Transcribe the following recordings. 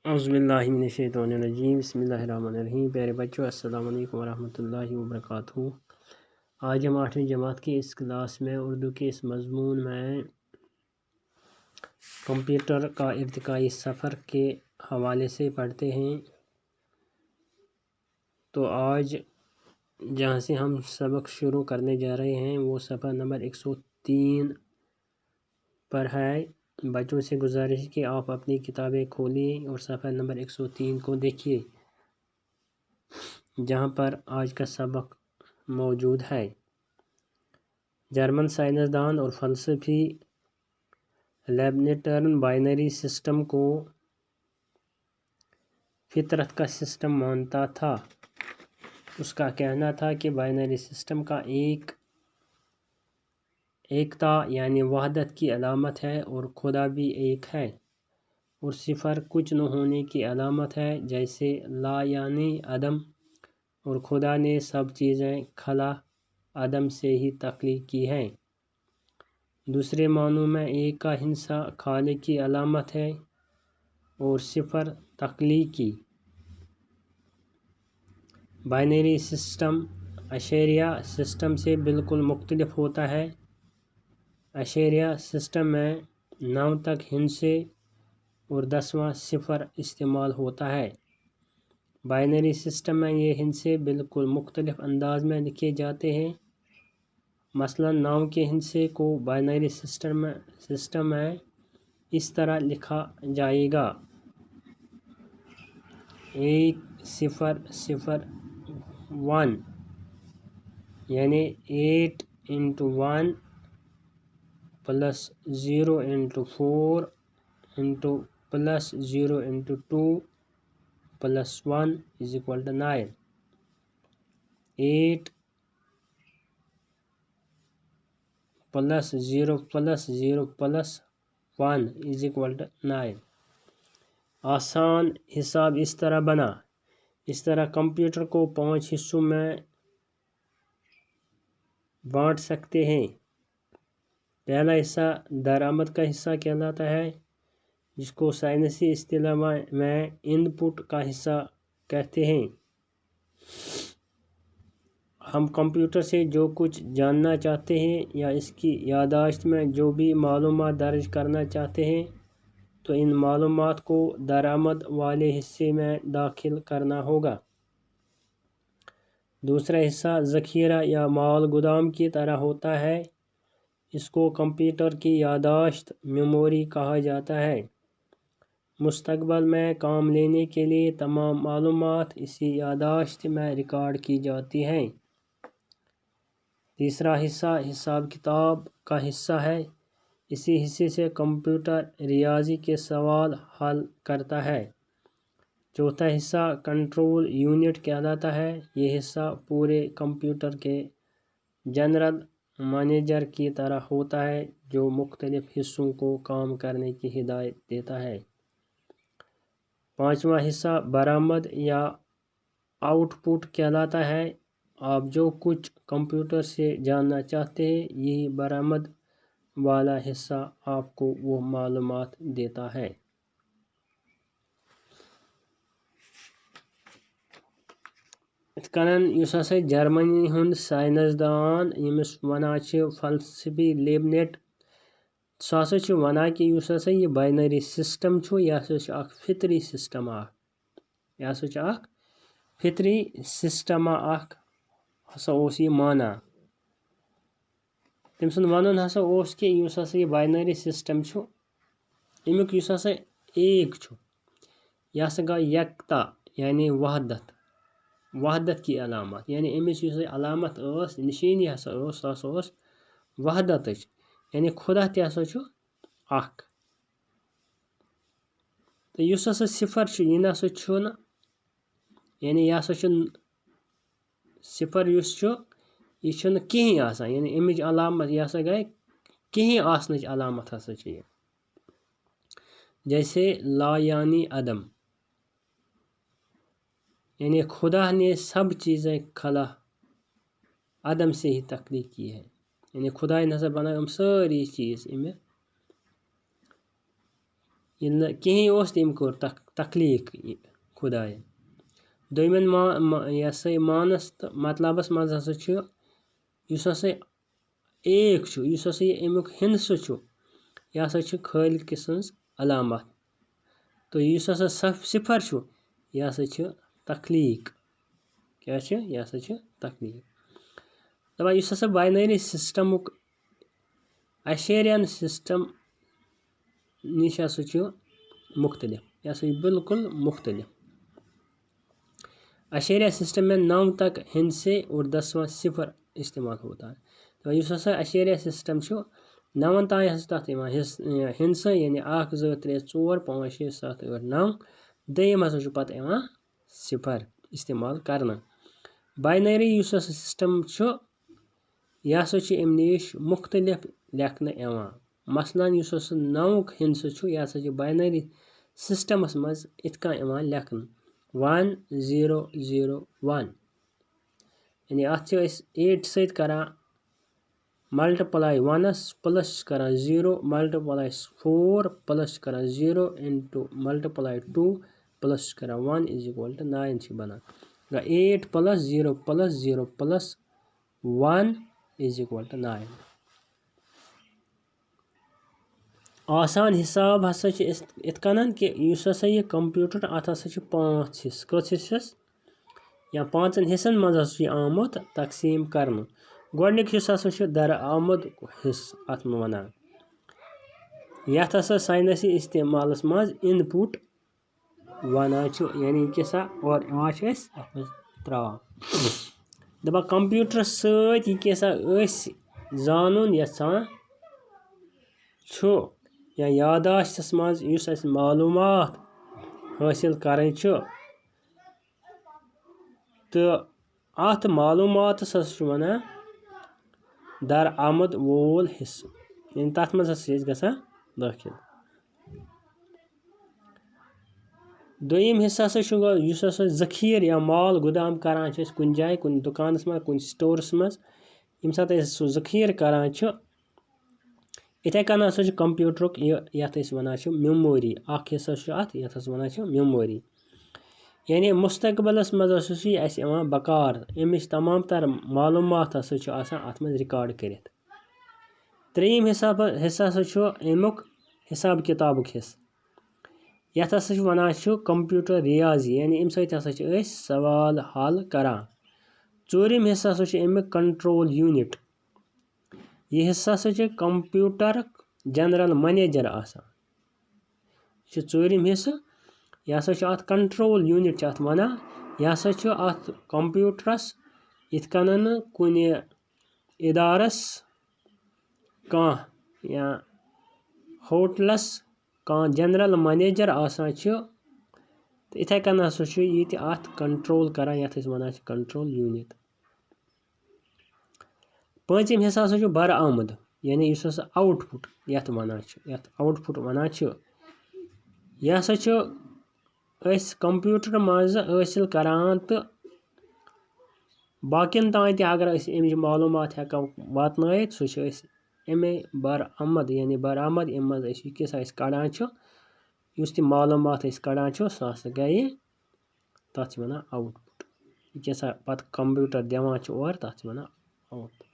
اعوذ باللہ من الشیطان الرجیم، بسم اللہ الرحمن الرحیم۔ پیارے بچوں، السلام علیکم ورحمۃ اللہ وبرکاتہ۔ آج ہم 8ویں جماعت کی اس کلاس میں اردو کے اس مضمون میں کمپیوٹر کا ارتقائی سفر کے حوالے سے پڑھتے ہیں۔ تو آج جہاں سے ہم سبق شروع کرنے جا رہے ہیں وہ صفحہ نمبر 103 پر ہے۔ بچوں سے گزارش ہے کہ آپ اپنی کتابیں کھولیں اور صفحہ نمبر 103 کو دیکھیے، جہاں پر آج کا سبق موجود ہے۔ جرمن سائنسدان اور فلسفی لیبنٹرن بائنری سسٹم کو فطرت کا سسٹم مانتا تھا۔ اس کا کہنا تھا کہ بائنری سسٹم کا ایکتا یعنی وحدت کی علامت ہے اور خدا بھی ایک ہے، اور صفر کچھ نہ ہونے کی علامت ہے، جیسے لا یعنی عدم، اور خدا نے سب چیزیں خلا عدم سے ہی تخلیق کی ہیں۔ دوسرے معنوں میں ایک کا ہندسہ خالق کی علامت ہے اور صفر تخلیق کی۔ بائنری سسٹم اشاریہ سسٹم سے بالکل مختلف ہوتا ہے۔ اشاریہ سسٹم میں 9 تک ہندسے اور 10واں صفر استعمال ہوتا ہے۔ بائنری سسٹم میں یہ ہندسے بالکل مختلف انداز میں لکھے جاتے ہیں۔ مثلا 9 کے ہندسے کو بائنری سسٹم میں اس طرح لکھا جائے گا: 8 0 0 1، یعنی 8 × 1 + 0 × 4 + 0 × 2 + 1 = 9۔ 8 + 0 + 0 + 1 = 9۔ آسان حساب اس طرح بنا۔ اس طرح کمپیوٹر کو 5 حصوں میں بانٹ سکتے ہیں۔ پہلا حصہ درآمد کا حصہ کہلاتا ہے، جس کو سائنسی اصطلاح میں ان پٹ کا حصہ کہتے ہیں۔ ہم کمپیوٹر سے جو کچھ جاننا چاہتے ہیں یا اس کی یادداشت میں جو بھی معلومات درج کرنا چاہتے ہیں تو ان معلومات کو درآمد والے حصے میں داخل کرنا ہوگا۔ دوسرا حصہ ذخیرہ یا مال گودام کی طرح ہوتا ہے۔ اس کو کمپیوٹر کی یادداشت میموری کہا جاتا ہے۔ مستقبل میں کام لینے کے لیے تمام معلومات اسی یادداشت میں ریکارڈ کی جاتی ہیں۔ تیسرا حصہ حساب کتاب کا حصہ ہے۔ اسی حصے سے کمپیوٹر ریاضی کے سوال حل کرتا ہے۔ چوتھا حصہ کنٹرول یونٹ کہلاتا ہے۔ یہ حصہ پورے کمپیوٹر کے جنرل منیجر کی طرح ہوتا ہے، جو مختلف حصوں کو کام کرنے کی ہدایت دیتا ہے۔ پانچواں حصہ برآمد یا آؤٹ پٹ کہلاتا ہے۔ آپ جو کچھ کمپیوٹر سے جاننا چاہتے ہیں، یہی برآمد والا حصہ آپ کو وہ معلومات دیتا ہے۔ یِتھ کٔنۍ یُس ہسا جرمنی ہُنٛد سائنسدان ییٚمِس وَنان چھِ فلسفی لیبنٹ، سُہ ہسا چھُ وَنان کہِ یُس ہسا یہِ بائنری سسٹم چھُ، یہِ ہسا چھُ اکھ فطری سسٹم اکھ۔ یہِ ہسا چھُ اکھ فطری سسٹما اکھ ہسا اوس یہِ مانان۔ تٔمۍ سُنٛد وَنُن ہسا اوس کہِ یُس ہسا یہِ بائنری سسٹم چھُ، امیُک یُس ہسا ایک چھُ، یہِ ہسا گوٚو یکتا یعنی وحدت کی علامت، یعنی امِچ یُس علامت ٲس، نشٲنی ہسا ٲس، سۄ ہسا ٲس وحدتٕچ، یعنی خدا تہِ ہسا چھُ اکھ۔ تہٕ یُس ہسا صفر چھُ، یہِ نسا چھُنہٕ، یعنی یہِ ہسا چھُنہٕ صفر یُس چھُ، یہِ چھُنہٕ کِہیٖنۍ آسان، یعنی امِچ علامت یہِ ہسا گٔے کِہیٖنۍ آسنٕچ علامت ہسا چھِ یہِ۔ جیسے لا یعنی عدم، یعنی خدا نے سب چیزیں خلا عدم سے ہی تخلیق کی ہے، یعنی خداین ہسا بنٲے سٲری چیز امہِ، ییٚلہِ نہٕ کِہیٖنۍ اوس تٔمۍ کوٚر تخلیٖق خۄدایَن. دوٚیمٮ۪ن یہِ ہسا یہِ مانَس تہٕ مطلبَس منٛز ہسا چھُ یُس ہسا ایک چھُ یُس ہسا یہِ امیُک ہِنسہٕ چھُ یہِ ہسا چھُ خٲلقہِ سٕنٛز علامت تہٕ یُس ہسا صِفر چھُ یہِ ہسا چھُ تخلیٖق. کیٛاہ چھُ یہِ ہسا چھُ تخلیٖق. دَپان یُس ہسا باینٔری سِسٹَمُک اَشیریَن سِسٹَم نِش ہسا چھُ مختلف. یہِ ہسا چھُ بالکل مختلف. اشیریہ سسٹم میں 9 تک ہندسے اور 10واں صفر استعمال ہوتا ہے. یُس ہسا اشیریہ سسٹم چھُ 9 تانۍ ہسا تَتھ یِوان ہندسہٕ یعنی 1 2 3 4 5 6 7 8 9 دوٚیِم ہسا چھُ پتہٕ یِوان صفر استعمال کرنہٕ. باینری یُس ہسا سسٹم چھُ یہِ ہسا چھُ اَمہِ نِش مختلف لیکھنہٕ یِوان. مثلاً یُس ہسا 9 ہندسہٕ چھُ یہِ ہسا چھُ باینری سسٹمس منٛز یِتھ کٔنۍ یِوان لیکھنہٕ 1 0 0 1 یعنی اَتھ چھِ أسۍ 8 سۭتۍ کران ملٹِپلاے 1 پلس چھِ کران 0 ملٹِپلاے 4 پلس چھِ کران 0 انٹو ملٹِپلاے 2 پلس چھِ کران 1 از اِکول ٹو 9 چھِ بنان. 8 plus 0 plus 0 plus 1 is equal to 9. آسان حساب ہسا چھِ أسۍ یِتھ کٔنن کہِ یُس ہسا یہِ کمپیوٗٹر اَتھ ہسا چھِ 5 حصہٕ. کٔژ حصہٕ چھِس یا 5 حصن منٛز ہسا چھُ یہِ آمُت تقسیٖم کرنہٕ. گۄڈٕنیُک حصہٕ ہسا چھُ درآمد حصہٕ اَتھ وَنان یَتھ ہسا ساینسی استعمالس منٛز اِن پُٹ وَنان چھُ یعنی کہِ سا اور یِوان چھِ أسۍ اَتھ منٛز تراوان. دَپان کمپیوٗٹرس سۭتۍ یہِ کیٛاہ سا أسۍ زانُن یژھان چھُ یا یاداشتس منٛز یُس اَسہِ معلوٗمات حٲصِل کرٕنۍ چھُ تہٕ اَتھ معلوٗماتس ہسا چھُ وَنان درآمد وول حصہٕ یعنی تَتھ منٛز ہسا چھِ أسۍ گژھان دٲخِل. دوٚیِم حصہٕ ہسا چھُ یُس ہسا ذخیٖرٕ یا مال گُدام کران چھِ أسۍ کُنہِ جایہِ کُنہِ دُکانس منٛز کُنہِ سٹورس منٛز ییٚمہِ ساتہٕ أسۍ سُہ ذخیٖرٕ کران چھِ یِتھَے کٔنۍ ہسا چھُ کمپیوٗٹرُک یَتھ أسۍ وَنان چھِ میموری اکھ حصہٕ چھُ اَتھ یَتھ أسۍ وَنان چھِ میموری. یعنی مستقبلس منٛز ہسا چھُ یہِ اَسہِ یِوان بکار اَمِچ تمام تر معلوٗمات ہسا چھُ آسان اَتھ منٛز رِکاڈ کٔرِتھ. ترٛیٚیِم حصہٕ ہسا چھُ اَمیُک حساب کِتابُک حصہٕ یَتھ ہسا چھُ وَنان چھُ کمپیوٗٹر ریاضی یعنی اَمہِ سۭتۍ ہسا چھِ أسۍ سوال حل کران. ژوٗرِم حصہٕ ہسا چھُ اَمیُک کنٹرول یوٗنِٹ یہِ حصہٕ ہسا چھُ کمپیوٗٹرُک جنرل منیجر آسان. یہِ چھُ ژوٗرِم حصہٕ یہِ ہسا چھُ اَتھ کنٹرول یوٗنِٹ چھِ اَتھ وَنان. یہِ ہسا چھُ اَتھ کمپیوٗٹرس یِتھ کٔنۍ نہٕ کُنہِ اِدارس کانٛہہ یا ہوٹلس کانٛہہ جنرل منیجر آسان چھُ تہٕ یِتھَے کٔنۍ ہسا چھُ یہِ تہِ اَتھ کنٹرول کران یَتھ أسۍ وَنان چھِ کنٹرول یوٗنِٹ. پوٗنٛژِم حصہٕ ہسا چھُ برآمد یعنی یُس ہسا آوُٹ پُٹ یَتھ وَنان چھِ یَتھ آوُٹ پُٹ وَنان چھِ یہِ ہسا چھُ أسۍ کمپیوٗٹر منٛزٕ حٲصِل کران تہٕ باقین تانۍ تہِ اگر أسۍ اَمِچ معلوٗمات ہٮ۪کو واتنٲیِتھ سُہ چھِ أسۍ اَمے برآمد یعنی برآمد اَمہِ منٛز أسۍ یہِ کیٛاہ أسۍ کڑان چھُ یُس تہِ معلوٗمات أسۍ کڑان چھُ سُہ ہسا گٔیے تَتھ چھِ وَنان آوُٹ پُٹ. یہِ کیٛاہ سا پتہٕ کمپیوٗٹر دِوان چھُ اورٕ تَتھ چھِ وَنان آوُٹ پُٹ.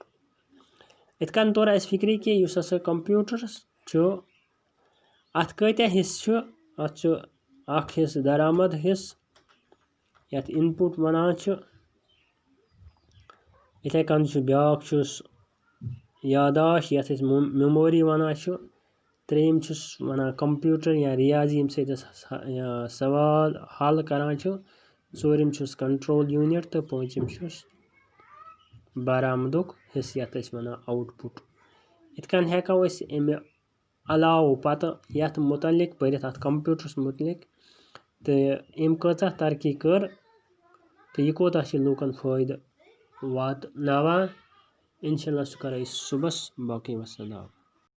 یِتھ کٔنۍ توٚر اَسہِ فِکرِ کہِ یُس ہسا کمپیوٗٹرس چھُ اَتھ کۭتیاہ حصہٕ چھُ اَتھ چھُ اکھ حصہٕ درآمد حصہٕ یَتھ اِن پُٹ وَنان چھِ. یِتھَے کٔنۍ چھُ بیٛاکھ چھُس یاداش یَتھ أسۍ میموری وَنان چھُ. ترٛیٚیِم چھُس وَنان کمپیوٗٹر یا ریاضی ییٚمہِ سۭتۍ أسۍ سوال حل کران چھُ. ژوٗرِم چھُس کنٹرول یوٗنِٹ تہٕ پوٗنٛژِم چھُس برآمدُک حصہٕ یَتھ أسۍ وَنان آوُٹ پُٹ. یِتھ کٔنۍ ہٮ۪کو أسۍ اَمہِ علاوٕ پتہٕ یَتھ متعلق پٔرِتھ اَتھ کمپیوٗٹرس متعلق تہٕ أمۍ کۭژاہ ترقی کٔر تہٕ یہِ کوٗتاہ چھِ لوٗکن فٲیدٕ واتناوان. اِنشاء اللہ سُہ کرو أسۍ صُبحس. باقٕے وسلام.